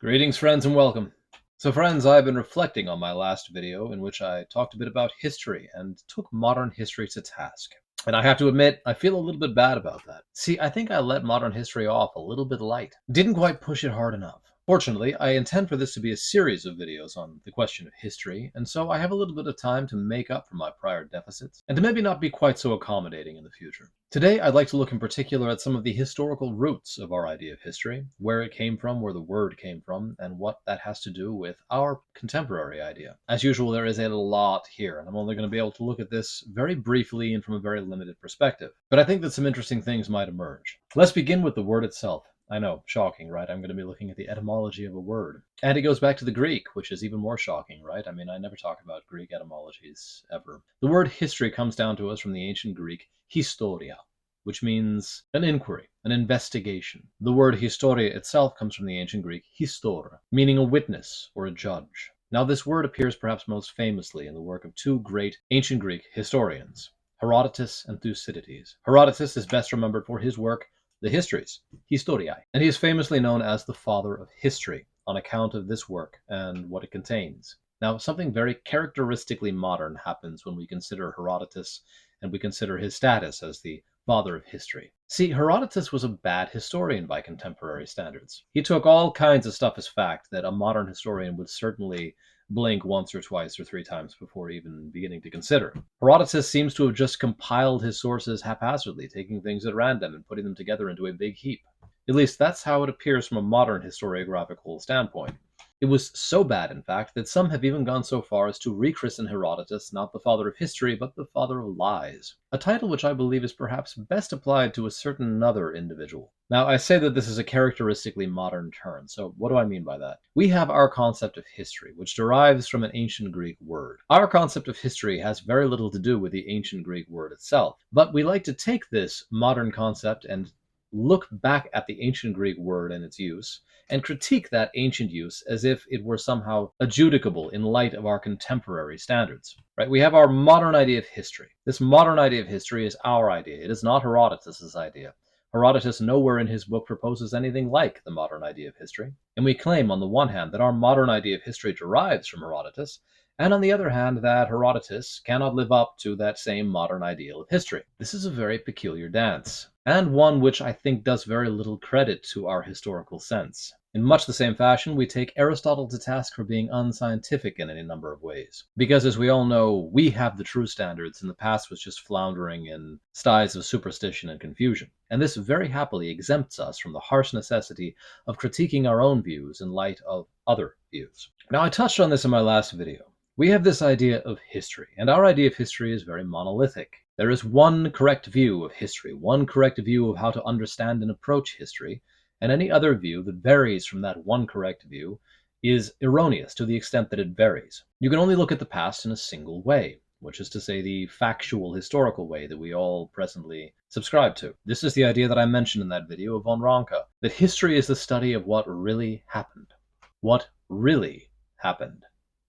Greetings, friends, and welcome. So, friends, I've been reflecting on my last video in which I talked a bit about history and took modern history to task. And I have to admit, I feel a little bit bad about that. See, I think I let modern history off a little bit light. Didn't quite push it hard enough. Fortunately, I intend for this to be a series of videos on the question of history, and so I have a little bit of time to make up for my prior deficits, and to maybe not be quite so accommodating in the future. Today, I'd like to look in particular at some of the historical roots of our idea of history, where it came from, where the word came from, and what that has to do with our contemporary idea. As usual, there is a lot here, and I'm only going to be able to look at this very briefly and from a very limited perspective. But I think that some interesting things might emerge. Let's begin with the word itself. I know, shocking, right? I'm going to be looking at the etymology of a word. And it goes back to the Greek, which is even more shocking, right? I mean, I never talk about Greek etymologies, ever. The word history comes down to us from the ancient Greek historia, which means an inquiry, an investigation. The word historia itself comes from the ancient Greek histor, meaning a witness or a judge. Now, this word appears perhaps most famously in the work of two great ancient Greek historians, Herodotus and Thucydides. Herodotus is best remembered for his work, the Histories, Historiae, and he is famously known as the father of history on account of this work and what it contains. Now, something very characteristically modern happens when we consider Herodotus and we consider his status as the father of history. See, Herodotus was a bad historian by contemporary standards. He took all kinds of stuff as fact that a modern historian would certainly blink once or twice or three times before even beginning to consider. Herodotus seems to have just compiled his sources haphazardly, taking things at random and putting them together into a big heap. At least that's how it appears from a modern historiographical standpoint. It was so bad, in fact, that some have even gone so far as to rechristen Herodotus not the father of history, but the father of lies, a title which I believe is perhaps best applied to a certain other individual. Now, I say that this is a characteristically modern term, so what do I mean by that? We have our concept of history, which derives from an ancient Greek word. Our concept of history has very little to do with the ancient Greek word itself, but we like to take this modern concept and look back at the ancient Greek word and its use, and critique that ancient use as if it were somehow adjudicable in light of our contemporary standards. Right? We have our modern idea of history. This modern idea of history is our idea. It is not Herodotus's idea. Herodotus nowhere in his book proposes anything like the modern idea of history. And we claim, on the one hand, that our modern idea of history derives from Herodotus, and on the other hand, that Herodotus cannot live up to that same modern ideal of history. This is a very peculiar dance, and one which I think does very little credit to our historical sense. In much the same fashion, we take Aristotle to task for being unscientific in any number of ways. Because as we all know, we have the true standards, and the past was just floundering in styes of superstition and confusion. And this very happily exempts us from the harsh necessity of critiquing our own views in light of other views. Now, I touched on this in my last video. We have this idea of history, and our idea of history is very monolithic. There is one correct view of history, one correct view of how to understand and approach history, and any other view that varies from that one correct view is erroneous to the extent that it varies. You can only look at the past in a single way, which is to say the factual historical way that we all presently subscribe to. This is the idea that I mentioned in that video of von Ranke, that history is the study of what really happened. What really happened.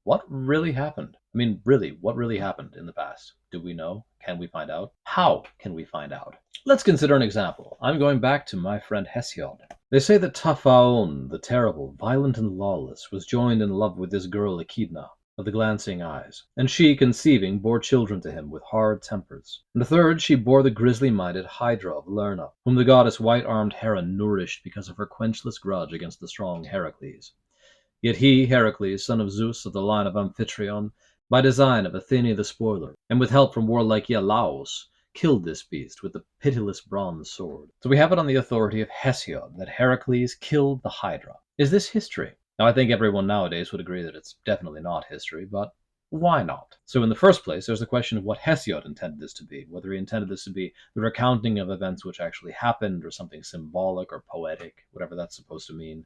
What really happened? I mean, really, what really happened in the past? Do we know? Can we find out? How can we find out? Let's consider an example. I'm going back to my friend Hesiod. They say that Taphaon, the terrible, violent and lawless, was joined in love with this girl Echidna, of the glancing eyes, and she, conceiving, bore children to him with hard tempers. And the third, she bore the grisly-minded Hydra of Lerna, whom the goddess white-armed Hera nourished because of her quenchless grudge against the strong Heracles. Yet he, Heracles, son of Zeus of the line of Amphitryon, by design of Athene the spoiler, and with help from warlike Iolaus, killed this beast with the pitiless bronze sword. So we have it on the authority of Hesiod that Heracles killed the Hydra. Is this history? Now, I think everyone nowadays would agree that it's definitely not history, but why not? So in the first place, there's the question of what Hesiod intended this to be, whether he intended this to be the recounting of events which actually happened, or something symbolic or poetic, whatever that's supposed to mean.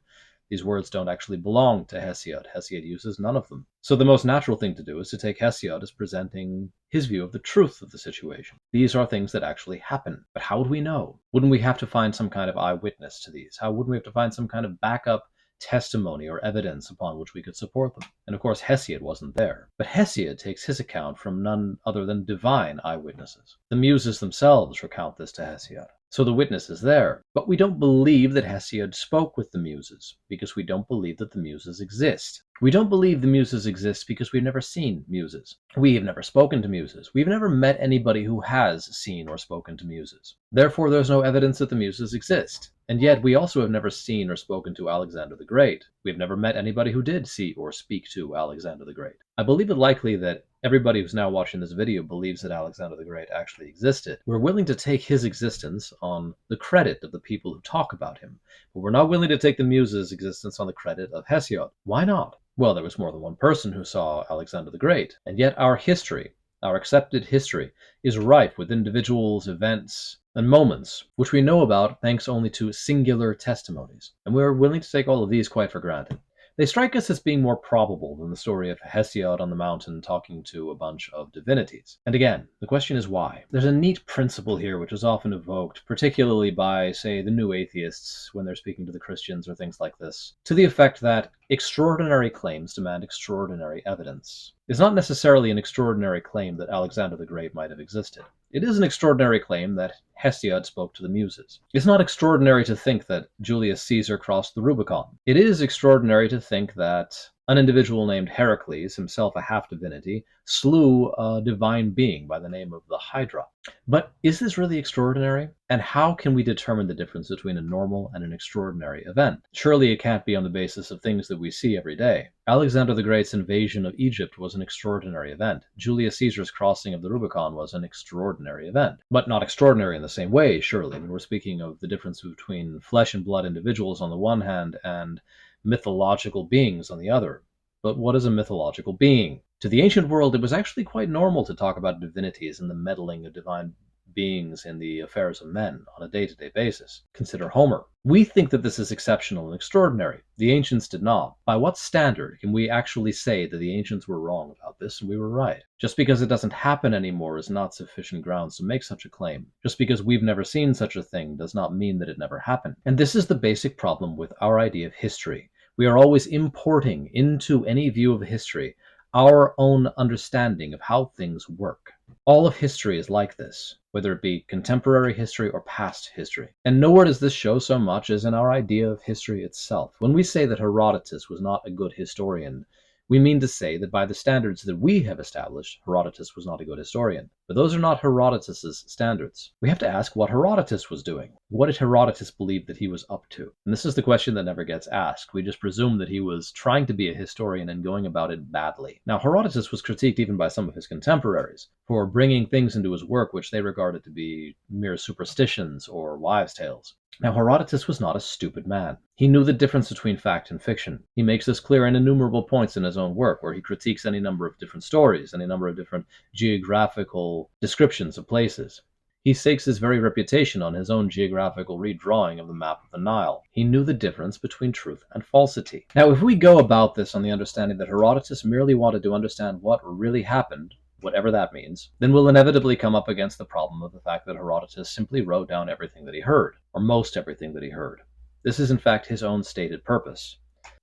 These words don't actually belong to Hesiod. Hesiod uses none of them. So the most natural thing to do is to take Hesiod as presenting his view of the truth of the situation. These are things that actually happen. But how would we know? Wouldn't we have to find some kind of eyewitness to these? How wouldn't we have to find some kind of backup testimony or evidence upon which we could support them? And of course, Hesiod wasn't there. But Hesiod takes his account from none other than divine eyewitnesses. The Muses themselves recount this to Hesiod. So the witness is there. But we don't believe that Hesiod spoke with the Muses, because we don't believe that the Muses exist. We don't believe the Muses exist because we've never seen Muses. We have never spoken to Muses. We've never met anybody who has seen or spoken to Muses. Therefore, there's no evidence that the Muses exist. And yet, we also have never seen or spoken to Alexander the Great. We've never met anybody who did see or speak to Alexander the Great. I believe it likely that everybody who's now watching this video believes that Alexander the Great actually existed. We're willing to take his existence on the credit of the people who talk about him, but we're not willing to take the Muses' existence on the credit of Hesiod. Why not? Well, there was more than one person who saw Alexander the Great, and yet our history, our accepted history, is rife with individuals, events, and moments which we know about thanks only to singular testimonies, and we are willing to take all of these quite for granted. They strike us as being more probable than the story of Hesiod on the mountain talking to a bunch of divinities. And again, the question is why? There's a neat principle here which is often evoked, particularly by, say, the new atheists when they're speaking to the Christians or things like this, to the effect that extraordinary claims demand extraordinary evidence. It's not necessarily an extraordinary claim that Alexander the Great might have existed. It is an extraordinary claim that Hesiod spoke to the Muses. It's not extraordinary to think that Julius Caesar crossed the Rubicon. It is extraordinary to think that an individual named Heracles, himself a half-divinity, slew a divine being by the name of the Hydra. But is this really extraordinary? And how can we determine the difference between a normal and an extraordinary event? Surely it can't be on the basis of things that we see every day. Alexander the Great's invasion of Egypt was an extraordinary event. Julius Caesar's crossing of the Rubicon was an extraordinary event. But not extraordinary in the same way, surely, when we're speaking of the difference between flesh and blood individuals on the one hand and mythological beings on the other. But what is a mythological being? To the ancient world, it was actually quite normal to talk about divinities and the meddling of divine beings in the affairs of men on a day-to-day basis. Consider Homer. We think that this is exceptional and extraordinary. The ancients did not. By what standard can we actually say that the ancients were wrong about this and we were right? Just because it doesn't happen anymore is not sufficient grounds to make such a claim. Just because we've never seen such a thing does not mean that it never happened. And this is the basic problem with our idea of history. We are always importing into any view of history our own understanding of how things work. All of history is like this, whether it be contemporary history or past history. And nowhere does this show so much as in our idea of history itself. When we say that Herodotus was not a good historian, we mean to say that by the standards that we have established, Herodotus was not a good historian. But those are not Herodotus's standards. We have to ask what Herodotus was doing. What did Herodotus believe that he was up to? And this is the question that never gets asked. We just presume that he was trying to be a historian and going about it badly. Now, Herodotus was critiqued even by some of his contemporaries for bringing things into his work which they regarded to be mere superstitions or wives' tales. Now, Herodotus was not a stupid man. He knew the difference between fact and fiction. He makes this clear in innumerable points in his own work, where he critiques any number of different stories, any number of different geographical descriptions of places. He stakes his very reputation on his own geographical redrawing of the map of the Nile. He knew the difference between truth and falsity. Now, if we go about this on the understanding that Herodotus merely wanted to understand what really happened, whatever that means, then we'll inevitably come up against the problem of the fact that Herodotus simply wrote down everything that he heard, or most everything that he heard. This is in fact his own stated purpose.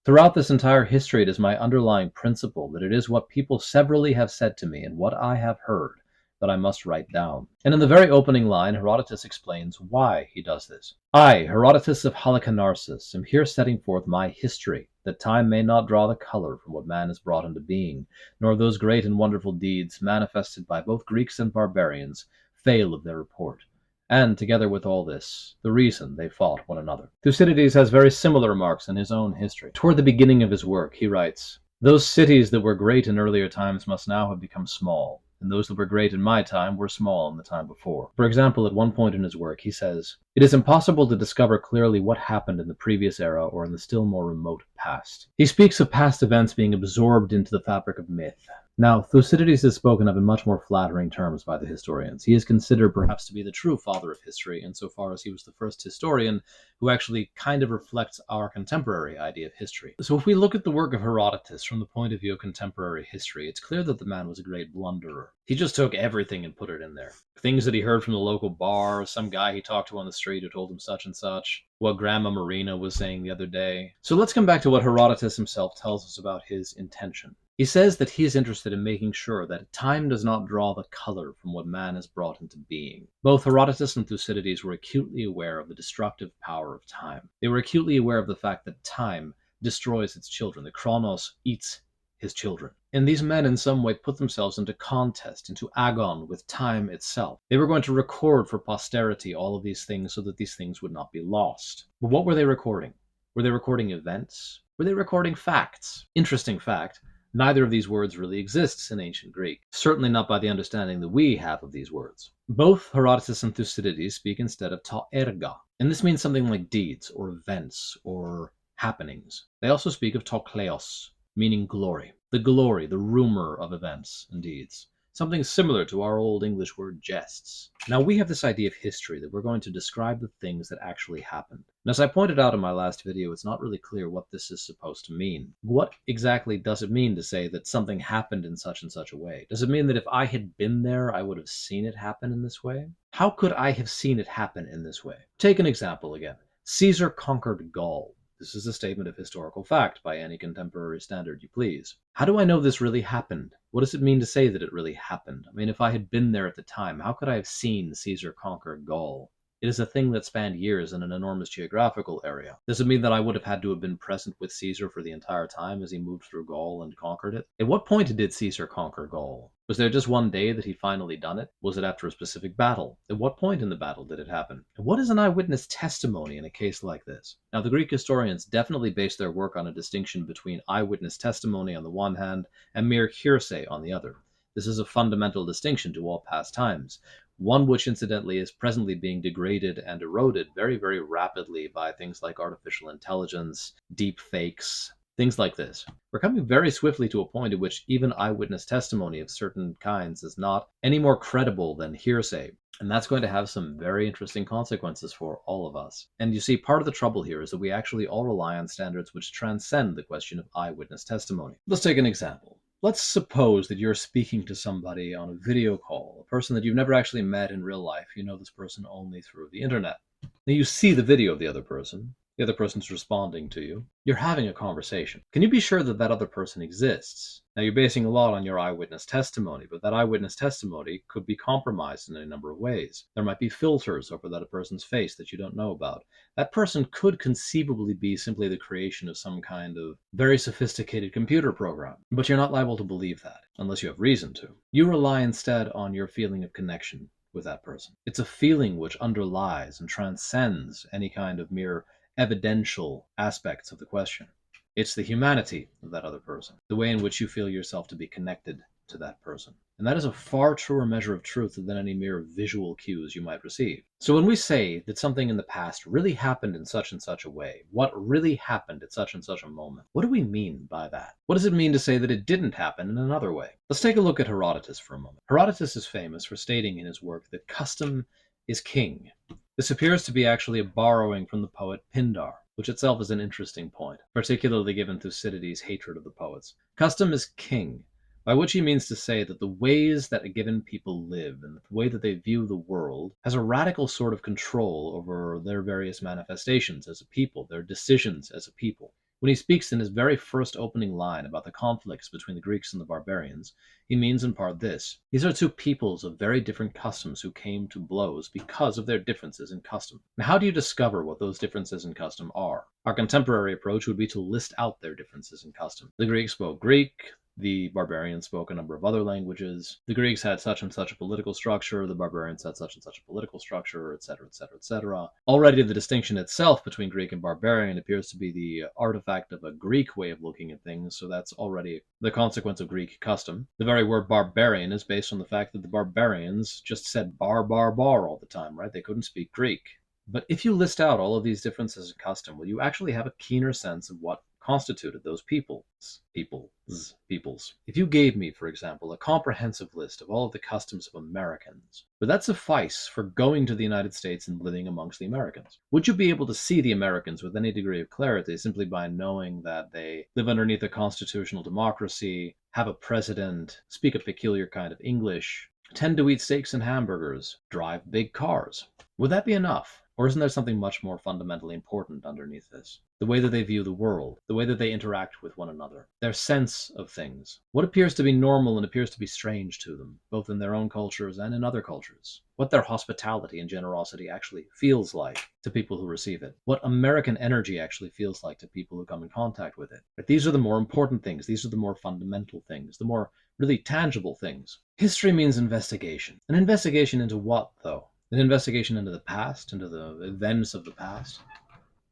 Throughout this entire history, it is my underlying principle that it is what people severally have said to me and what I have heard that I must write down. And in the very opening line, Herodotus explains why he does this. I, Herodotus of Halicarnassus, am here setting forth my history, that time may not draw the color from what man has brought into being, nor those great and wonderful deeds manifested by both Greeks and barbarians fail of their report. And, together with all this, the reason they fought one another. Thucydides has very similar remarks in his own history. Toward the beginning of his work, he writes, those cities that were great in earlier times must now have become small, and those that were great in my time were small in the time before. For example, at one point in his work, he says, it is impossible to discover clearly what happened in the previous era or in the still more remote past. He speaks of past events being absorbed into the fabric of myth. Now, Thucydides is spoken of in much more flattering terms by the historians. He is considered perhaps to be the true father of history, insofar as he was the first historian who actually kind of reflects our contemporary idea of history. So if we look at the work of Herodotus from the point of view of contemporary history, it's clear that the man was a great blunderer. He just took everything and put it in there. Things that he heard from the local bar, some guy he talked to on the street who told him such and such, what Grandma Marina was saying the other day. So let's come back to what Herodotus himself tells us about his intention. He says that he is interested in making sure that time does not draw the color from what man has brought into being. Both Herodotus and Thucydides were acutely aware of the destructive power of time. They were acutely aware of the fact that time destroys its children, that Chronos eats his children. And these men in some way put themselves into contest, into agon with time itself. They were going to record for posterity all of these things so that these things would not be lost. But what were they recording? Were they recording events? Were they recording facts? Interesting fact, neither of these words really exists in ancient Greek, certainly not by the understanding that we have of these words. Both Herodotus and Thucydides speak instead of ta erga, and this means something like deeds or events or happenings. They also speak of ta kleos, meaning glory, the rumor of events and deeds. Something similar to our old English word jests. Now we have this idea of history that we're going to describe the things that actually happened. And as I pointed out in my last video, it's not really clear what this is supposed to mean. What exactly does it mean to say that something happened in such and such a way? Does it mean that if I had been there, I would have seen it happen in this way? How could I have seen it happen in this way? Take an example again. Caesar conquered Gaul. This is a statement of historical fact by any contemporary standard you please. How do I know this really happened? What does it mean to say that it really happened? I mean, if I had been there at the time, how could I have seen Caesar conquer Gaul? It is a thing that spanned years in an enormous geographical area. Does it mean that I would have had to have been present with Caesar for the entire time as he moved through Gaul and conquered it? At what point did Caesar conquer Gaul? Was there just one day that he finally done it? Was it after a specific battle? At what point in the battle did it happen? And what is an eyewitness testimony in a case like this? Now, the Greek historians definitely base their work on a distinction between eyewitness testimony on the one hand and mere hearsay on the other. This is a fundamental distinction to all past times, one which incidentally is presently being degraded and eroded very, very rapidly by things like artificial intelligence, deep fakes, things like this. We're coming very swiftly to a point at which even eyewitness testimony of certain kinds is not any more credible than hearsay. And that's going to have some very interesting consequences for all of us. And you see, part of the trouble here is that we actually all rely on standards which transcend the question of eyewitness testimony. Let's take an example. Let's suppose that you're speaking to somebody on a video call, a person that you've never actually met in real life. You know this person only through the internet. Now you see the video of the other person's responding to you. You're having a conversation. Can you be sure that that other person exists? Now you're basing a lot on your eyewitness testimony, but that eyewitness testimony could be compromised in a number of ways. There might be filters over that person's face that you don't know about. That person could conceivably be simply the creation of some kind of very sophisticated computer program, but you're not liable to believe that, unless you have reason to. You rely instead on your feeling of connection with that person. It's a feeling which underlies and transcends any kind of mere evidential aspects of the question. It's the humanity of that other person, the way in which you feel yourself to be connected to that person. And that is a far truer measure of truth than any mere visual cues you might receive. So when we say that something in the past really happened in such and such a way, what really happened at such and such a moment, what do we mean by that? What does it mean to say that it didn't happen in another way? Let's take a look at Herodotus for a moment. Herodotus is famous for stating in his work that custom is king. This appears to be actually a borrowing from the poet Pindar, which itself is an interesting point, particularly given Thucydides' hatred of the poets. Custom is king, by which he means to say that the ways that a given people live and the way that they view the world has a radical sort of control over their various manifestations as a people, their decisions as a people. When he speaks in his very first opening line about the conflicts between the Greeks and the barbarians, he means in part this. These are two peoples of very different customs who came to blows because of their differences in custom. Now, how do you discover what those differences in custom are? Our contemporary approach would be to list out their differences in custom. The Greeks spoke Greek. The barbarians spoke a number of other languages. The Greeks had such and such a political structure. The barbarians had such and such a political structure, etc., etc., etc. Already the distinction itself between Greek and barbarian appears to be the artifact of a Greek way of looking at things, so that's already the consequence of Greek custom. The very word barbarian is based on the fact that the barbarians just said bar, bar, bar all the time, right? They couldn't speak Greek. But if you list out all of these differences in custom, will you actually have a keener sense of what constituted those peoples. If you gave me, for example, a comprehensive list of all of the customs of Americans, would that suffice for going to the United States and living amongst the Americans? Would you be able to see the Americans with any degree of clarity simply by knowing that they live underneath a constitutional democracy, have a president, speak a peculiar kind of English, tend to eat steaks and hamburgers, drive big cars? Would that be enough? Or isn't there something much more fundamentally important underneath this? The way that they view the world, the way that they interact with one another, their sense of things. What appears to be normal and appears to be strange to them, both in their own cultures and in other cultures. What their hospitality and generosity actually feels like to people who receive it. What American energy actually feels like to people who come in contact with it. But these are the more important things. These are the more fundamental things, the more really tangible things. History means investigation. An investigation into what, though? An investigation into the past, into the events of the past.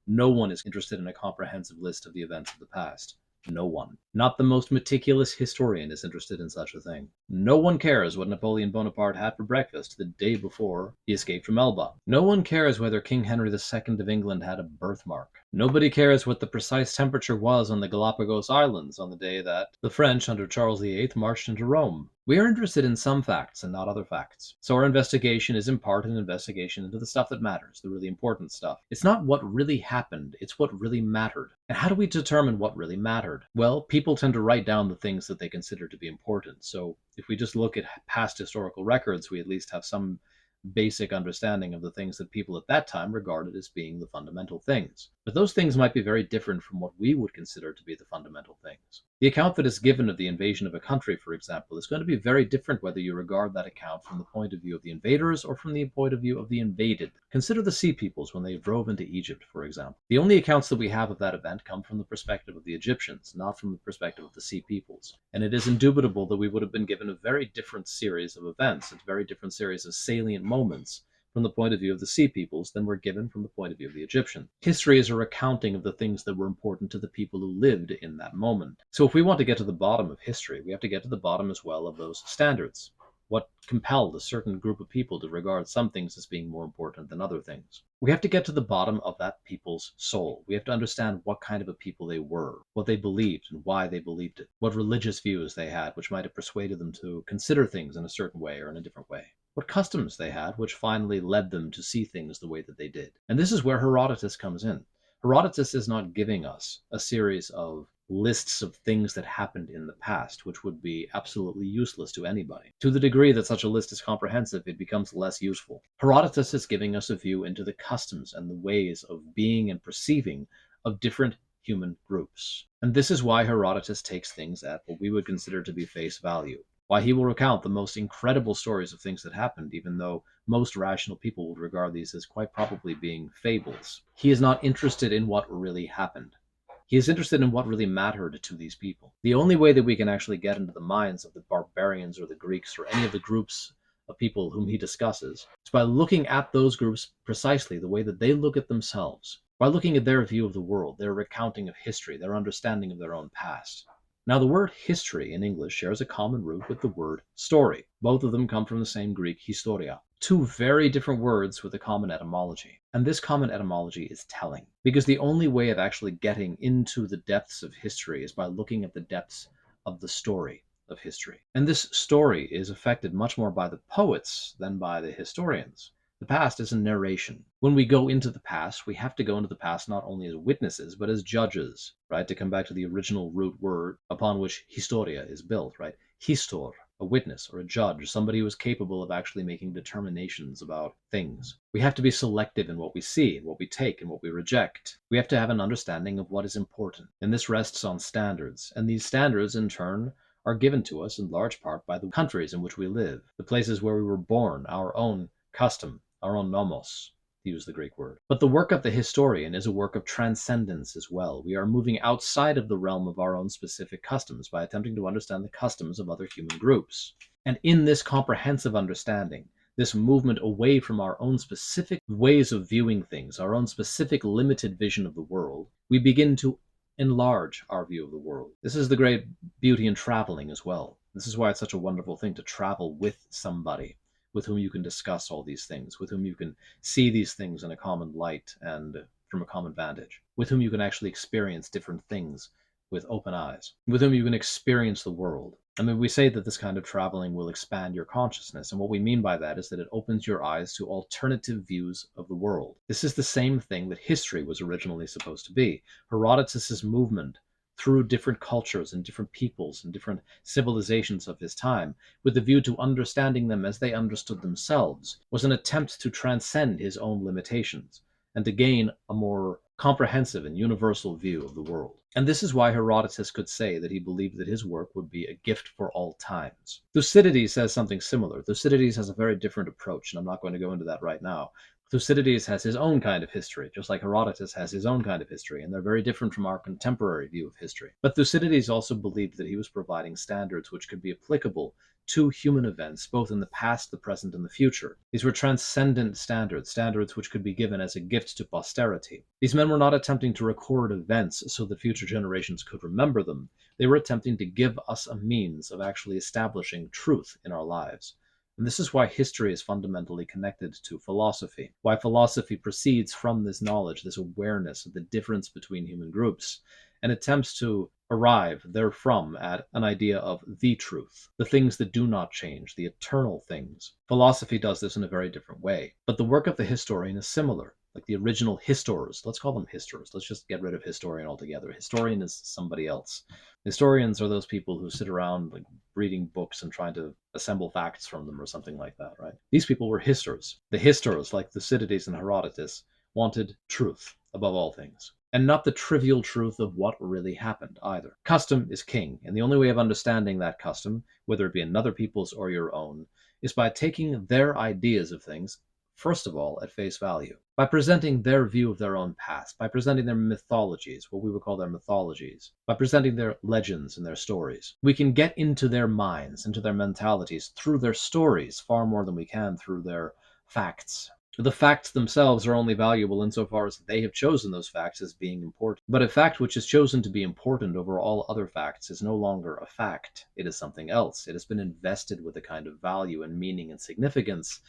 No one is interested in a comprehensive list of the events of the past. No one. Not the most meticulous historian is interested in such a thing. No one cares what Napoleon Bonaparte had for breakfast the day before he escaped from Elba. No one cares whether King Henry II of England had a birthmark. Nobody cares what the precise temperature was on the Galapagos Islands on the day that the French under Charles VIII marched into Rome. We are interested in some facts and not other facts. So our investigation is in part an investigation into the stuff that matters, the really important stuff. It's not what really happened, it's what really mattered. And how do we determine what really mattered? Well, people tend to write down the things that they consider to be important. So if we just look at past historical records, we at least have some basic understanding of the things that people at that time regarded as being the fundamental things. But those things might be very different from what we would consider to be the fundamental things. The account that is given of the invasion of a country, for example, is going to be very different whether you regard that account from the point of view of the invaders or from the point of view of the invaded. Consider the Sea Peoples when they drove into Egypt, for example. The only accounts that we have of that event come from the perspective of the Egyptians, not from the perspective of the Sea Peoples. And it is indubitable that we would have been given a very different series of events, a very different series of salient moments from the point of view of the Sea Peoples than were given from the point of view of the Egyptians. History is a recounting of the things that were important to the people who lived in that moment. So if we want to get to the bottom of history, we have to get to the bottom as well of those standards. What compelled a certain group of people to regard some things as being more important than other things? We have to get to the bottom of that people's soul. We have to understand what kind of a people they were, what they believed and why they believed it, what religious views they had which might have persuaded them to consider things in a certain way or in a different way. What customs they had, which finally led them to see things the way that they did. And this is where Herodotus comes in. Herodotus is not giving us a series of lists of things that happened in the past, which would be absolutely useless to anybody. To the degree that such a list is comprehensive, it becomes less useful. Herodotus is giving us a view into the customs and the ways of being and perceiving of different human groups. And this is why Herodotus takes things at what we would consider to be face value. Why he will recount the most incredible stories of things that happened, even though most rational people would regard these as quite probably being fables. He is not interested in what really happened. He is interested in what really mattered to these people. The only way that we can actually get into the minds of the barbarians or the Greeks or any of the groups of people whom he discusses is by looking at those groups precisely the way that they look at themselves, by looking at their view of the world, their recounting of history, their understanding of their own past. Now, the word history in English shares a common root with the word story. Both of them come from the same Greek historia. Two very different words with a common etymology. And this common etymology is telling, because the only way of actually getting into the depths of history is by looking at the depths of the story of history. And this story is affected much more by the poets than by the historians. The past is a narration. When we go into the past, we have to go into the past not only as witnesses, but as judges, right? To come back to the original root word upon which historia is built, right? Histor, a witness or a judge, somebody who is capable of actually making determinations about things. We have to be selective in what we see, what we take, and what we reject. We have to have an understanding of what is important. And this rests on standards. And these standards, in turn, are given to us in large part by the countries in which we live, the places where we were born, our own custom, our own nomos, to use the Greek word. But the work of the historian is a work of transcendence as well. We are moving outside of the realm of our own specific customs by attempting to understand the customs of other human groups. And in this comprehensive understanding, this movement away from our own specific ways of viewing things, our own specific limited vision of the world, we begin to enlarge our view of the world. This is the great beauty in traveling as well. This is why it's such a wonderful thing to travel with somebody with whom you can discuss all these things, with whom you can see these things in a common light and from a common vantage, with whom you can actually experience different things with open eyes, with whom you can experience the world. I mean, we say that this kind of traveling will expand your consciousness, and what we mean by that is that it opens your eyes to alternative views of the world. This is the same thing that history was originally supposed to be. Herodotus's movement through different cultures and different peoples and different civilizations of his time, with the view to understanding them as they understood themselves, was an attempt to transcend his own limitations and to gain a more comprehensive and universal view of the world. And this is why Herodotus could say that he believed that his work would be a gift for all times. Thucydides says something similar. Thucydides has a very different approach, and I'm not going to go into that right now. Thucydides has his own kind of history, just like Herodotus has his own kind of history, and they're very different from our contemporary view of history. But Thucydides also believed that he was providing standards which could be applicable to human events, both in the past, the present, and the future. These were transcendent standards, standards which could be given as a gift to posterity. These men were not attempting to record events so that future generations could remember them. They were attempting to give us a means of actually establishing truth in our lives. And this is why history is fundamentally connected to philosophy, why philosophy proceeds from this knowledge, this awareness of the difference between human groups, and attempts to arrive therefrom at an idea of the truth, the things that do not change, the eternal things. Philosophy does this in a very different way, but the work of the historian is similar. Like the original historians, let's call them historians. Let's just get rid of historian altogether. Historian is somebody else. Historians are those people who sit around like reading books and trying to assemble facts from them or something like that, right? These people were histors. The histors, like Thucydides and Herodotus, wanted truth above all things, and not the trivial truth of what really happened either. Custom is king, and the only way of understanding that custom, whether it be another people's or your own, is by taking their ideas of things, first of all, at face value, by presenting their view of their own past, by presenting their mythologies, what we would call their mythologies, by presenting their legends and their stories. We can get into their minds, into their mentalities, through their stories far more than we can through their facts. The facts themselves are only valuable insofar as they have chosen those facts as being important. But a fact which is chosen to be important over all other facts is no longer a fact. It is something else. It has been invested with a kind of value and meaning and significance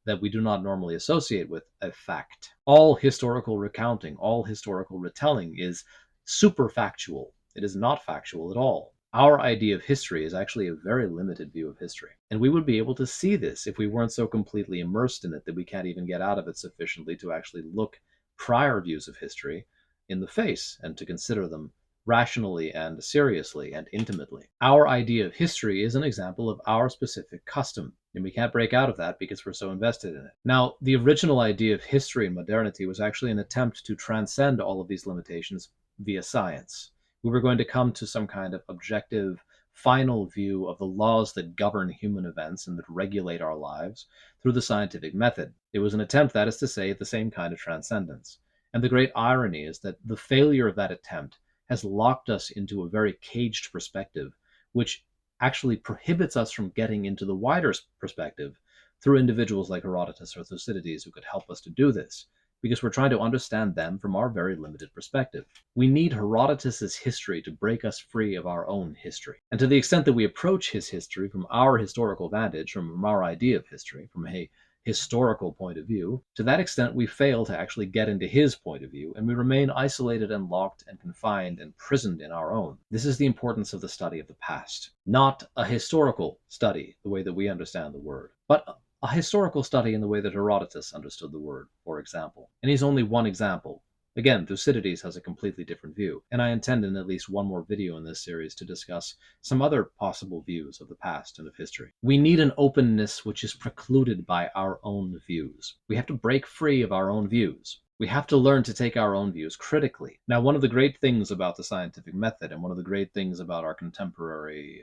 that we do not normally associate with a fact. All historical recounting, all historical retelling is superfactual. It is not factual at all. Our idea of history is actually a very limited view of history. And we would be able to see this if we weren't so completely immersed in it that we can't even get out of it sufficiently to actually look prior views of history in the face and to consider them rationally and seriously and intimately. Our idea of history is an example of our specific custom, and we can't break out of that because we're so invested in it. Now, the original idea of history and modernity was actually an attempt to transcend all of these limitations via science. We were going to come to some kind of objective, final view of the laws that govern human events and that regulate our lives through the scientific method. It was an attempt, that is to say, at the same kind of transcendence. And the great irony is that the failure of that attempt has locked us into a very caged perspective, which actually prohibits us from getting into the wider perspective through individuals like Herodotus or Thucydides who could help us to do this, because we're trying to understand them from our very limited perspective. We need Herodotus's history to break us free of our own history. And to the extent that we approach his history from our historical vantage, from our idea of history, from a historical point of view, to that extent we fail to actually get into his point of view, and we remain isolated and locked and confined and prisoned in our own. This is the importance of the study of the past. Not a historical study, the way that we understand the word, but a historical study in the way that Herodotus understood the word, for example. And he's only one example. Again, Thucydides has a completely different view, and I intend in at least one more video in this series to discuss some other possible views of the past and of history. We need an openness which is precluded by our own views. We have to break free of our own views. We have to learn to take our own views critically. Now, one of the great things about the scientific method, and one of the great things about our contemporary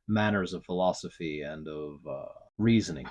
manners of philosophy and of reasoning,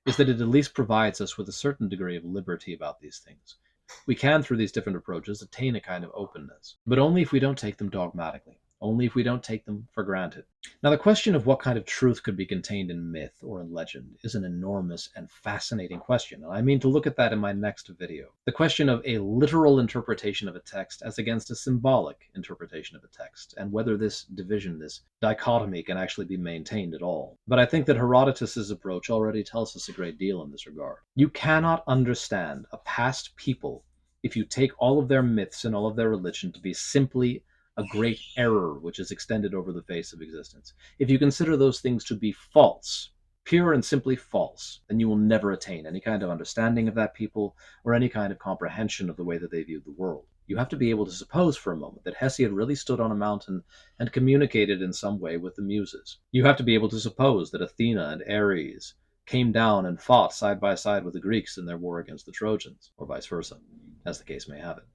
is that it at least provides us with a certain degree of liberty about these things. We can, through these different approaches, attain a kind of openness, but only if we don't take them dogmatically, only if we don't take them for granted. Now, the question of what kind of truth could be contained in myth or in legend is an enormous and fascinating question, and I mean to look at that in my next video. The question of a literal interpretation of a text as against a symbolic interpretation of a text, and whether this division, this dichotomy, can actually be maintained at all. But I think that Herodotus's approach already tells us a great deal in this regard. You cannot understand a past people if you take all of their myths and all of their religion to be simply a great error which is extended over the face of existence. If you consider those things to be false, pure and simply false, then you will never attain any kind of understanding of that people or any kind of comprehension of the way that they viewed the world. You have to be able to suppose for a moment that Hesiod really stood on a mountain and communicated in some way with the Muses. You have to be able to suppose that Athena and Ares came down and fought side by side with the Greeks in their war against the Trojans, or vice versa, as the case may have it.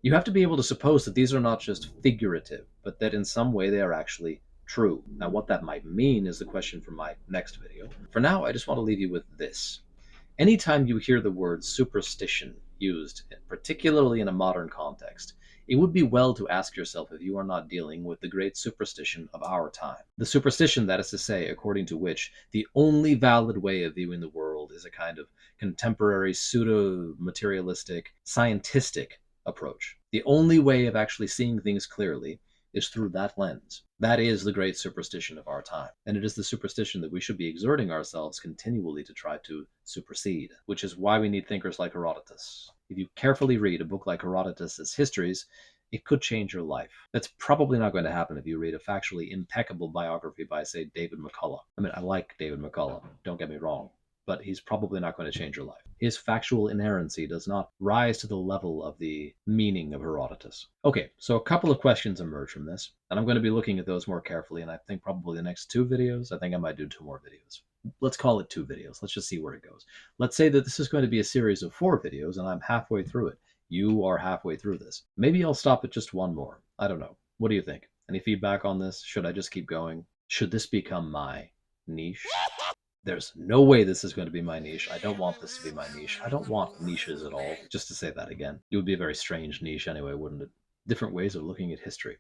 You have to be able to suppose that these are not just figurative, but that in some way they are actually true. Now, what that might mean is the question for my next video. For now, I just want to leave you with this. Anytime you hear the word superstition used, particularly in a modern context, it would be well to ask yourself if you are not dealing with the great superstition of our time. The superstition, that is to say, according to which the only valid way of viewing the world is a kind of contemporary, pseudo-materialistic, scientistic approach. The only way of actually seeing things clearly is through that lens. That is the great superstition of our time. And it is the superstition that we should be exerting ourselves continually to try to supersede, which is why we need thinkers like Herodotus. If you carefully read a book like Herodotus' Histories, it could change your life. That's probably not going to happen if you read a factually impeccable biography by, say, David McCullough. I mean, I like David McCullough, don't get me wrong, but he's probably not going to change your life. His factual inerrancy does not rise to the level of the meaning of Herodotus. Okay, so a couple of questions emerge from this, and I'm going to be looking at those more carefully, and I think probably the next 2 videos, I think I might do 2 more videos. Let's call it 2 videos. Let's just see where it goes. Let's say that this is going to be a series of 4 videos, and I'm halfway through it. You are halfway through this. Maybe I'll stop at just 1 more. I don't know. What do you think? Any feedback on this? Should I just keep going? Should this become my niche? There's no way this is going to be my niche. I don't want this to be my niche. I don't want niches at all. Just to say that again. It would be a very strange niche anyway, wouldn't it? Different ways of looking at history.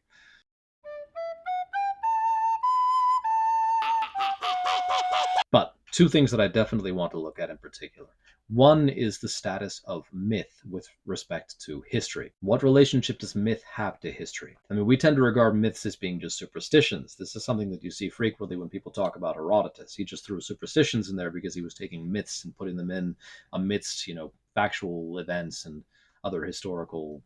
But 2 things that I definitely want to look at in particular. One is the status of myth with respect to history. What relationship does myth have to history? I mean, we tend to regard myths as being just superstitions. This is something that you see frequently when people talk about Herodotus. He just threw superstitions in there because he was taking myths and putting them in amidst, factual events and other historical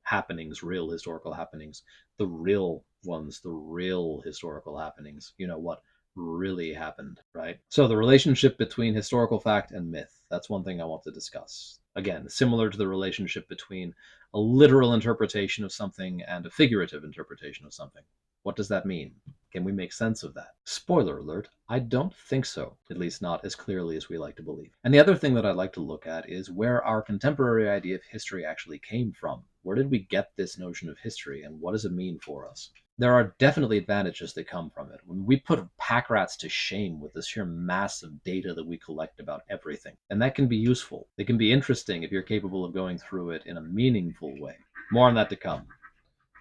happenings, real historical happenings, the real ones, the real historical happenings. You know what really happened, right? So the relationship between historical fact and myth, that's one thing I want to discuss. Again, similar to the relationship between a literal interpretation of something and a figurative interpretation of something. What does that mean? Can we make sense of that? Spoiler alert, I don't think so, at least not as clearly as we like to believe. And the other thing that I'd like to look at is where our contemporary idea of history actually came from. Where did we get this notion of history, and what does it mean for us? There are definitely advantages that come from it. When we put pack rats to shame with the sheer mass of data that we collect about everything, and that can be useful. It can be interesting if you're capable of going through it in a meaningful way. More on that to come.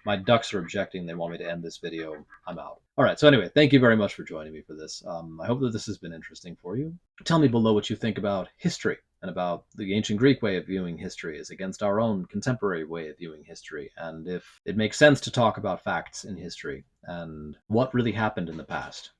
My ducks are objecting. They want me to end this video. I'm out. All right. So anyway, thank you very much for joining me for this. I hope that this has been interesting for you. Tell me below what you think about history and about the ancient Greek way of viewing history as against our own contemporary way of viewing history, and if it makes sense to talk about facts in history and what really happened in the past.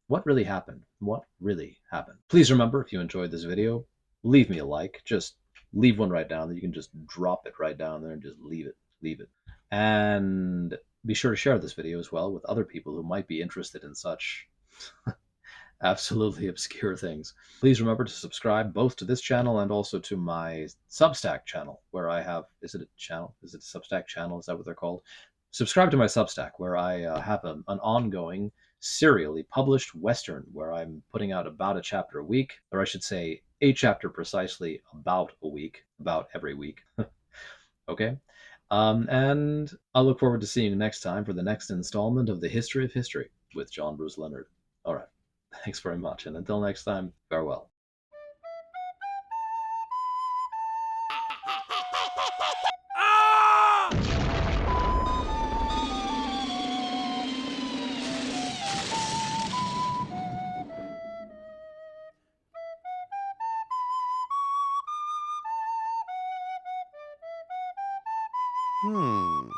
What really happened? What really happened? Please remember, if you enjoyed this video, leave me a like. Just leave one right down there. You can just drop it right down there and just leave it. Leave it. And be sure to share this video as well with other people who might be interested in such absolutely obscure things. Please remember to subscribe both to this channel and also to my Substack channel, where I have, is it a channel? Is it a Substack channel? Is that what they're called? Subscribe to my Substack, where I have an ongoing, serially published Western, where I'm putting out about a chapter a week, or I should say a chapter precisely about a week, about every week. Okay? And I'll look forward to seeing you next time for the next installment of The History of History with John Bruce Leonard. All right. Thanks very much, and until next time, farewell. Hmm.